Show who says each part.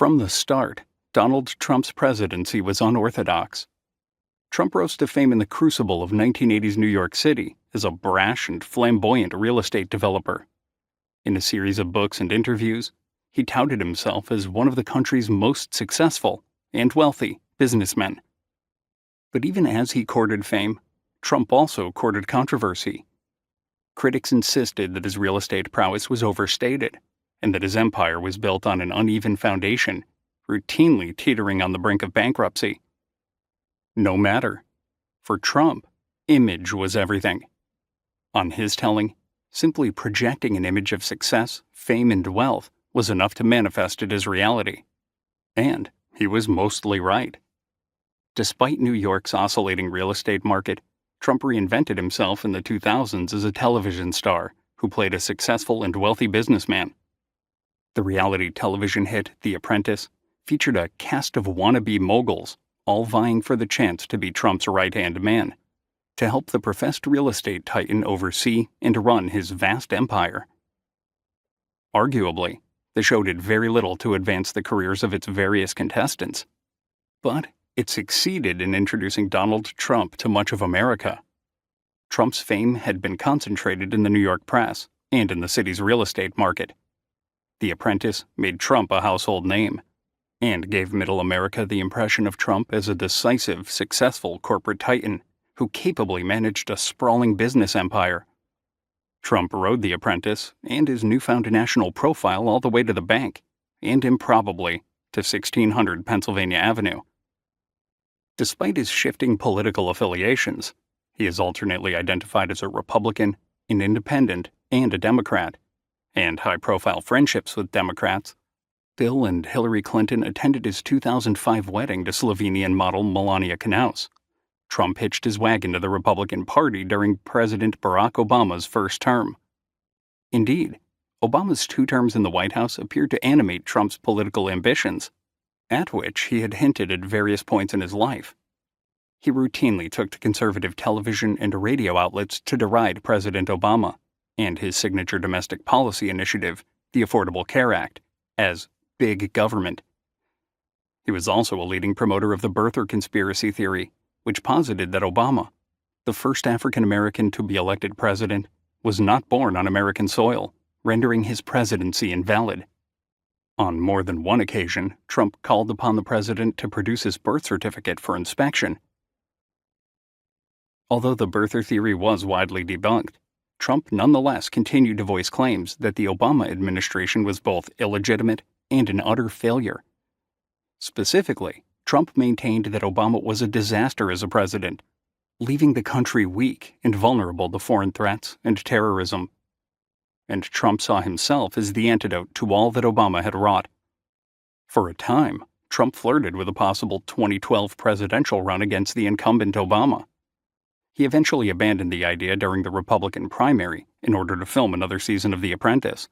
Speaker 1: From the start, Donald Trump's presidency was unorthodox. Trump rose to fame in the crucible of 1980s New York City as a brash and flamboyant real estate developer. In a series of books and interviews, he touted himself as one of the country's most successful and wealthy businessmen. But even as he courted fame, Trump also courted controversy. Critics insisted that his real estate prowess was overstated, and that his empire was built on an uneven foundation, routinely teetering on the brink of bankruptcy. No matter. For Trump, image was everything. On his telling, simply projecting an image of success, fame, and wealth was enough to manifest it as reality. And he was mostly right. Despite New York's oscillating real estate market, Trump reinvented himself in the 2000s as a television star who played a successful and wealthy businessman. The reality television hit The Apprentice featured a cast of wannabe moguls, all vying for the chance to be Trump's right-hand man, to help the professed real estate titan oversee and run his vast empire. Arguably, the show did very little to advance the careers of its various contestants, but it succeeded in introducing Donald Trump to much of America. Trump's fame had been concentrated in the New York press and in the city's real estate market. The Apprentice made Trump a household name, and gave Middle America the impression of Trump as a decisive, successful corporate titan who capably managed a sprawling business empire. Trump rode The Apprentice and his newfound national profile all the way to the bank, and improbably to 1600 Pennsylvania Avenue. Despite his shifting political affiliations, he is alternately identified as a Republican, an Independent, and a Democrat, and high-profile friendships with Democrats. Bill and Hillary Clinton attended his 2005 wedding to Slovenian model Melania Knauss. Trump hitched his wagon to the Republican Party during President Barack Obama's first term. Indeed, Obama's 2 terms in the White House appeared to animate Trump's political ambitions, at which he had hinted at various points in his life. He routinely took to conservative television and radio outlets to deride President Obama and his signature domestic policy initiative, the Affordable Care Act, as big government. He was also a leading promoter of the birther conspiracy theory, which posited that Obama, the first African American to be elected president, was not born on American soil, rendering his presidency invalid. On more than one occasion, Trump called upon the president to produce his birth certificate for inspection. Although the birther theory was widely debunked, Trump nonetheless continued to voice claims that the Obama administration was both illegitimate and an utter failure. Specifically, Trump maintained that Obama was a disaster as a president, leaving the country weak and vulnerable to foreign threats and terrorism. And Trump saw himself as the antidote to all that Obama had wrought. For a time, Trump flirted with a possible 2012 presidential run against the incumbent Obama. He eventually abandoned the idea during the Republican primary in order to film another season of The Apprentice.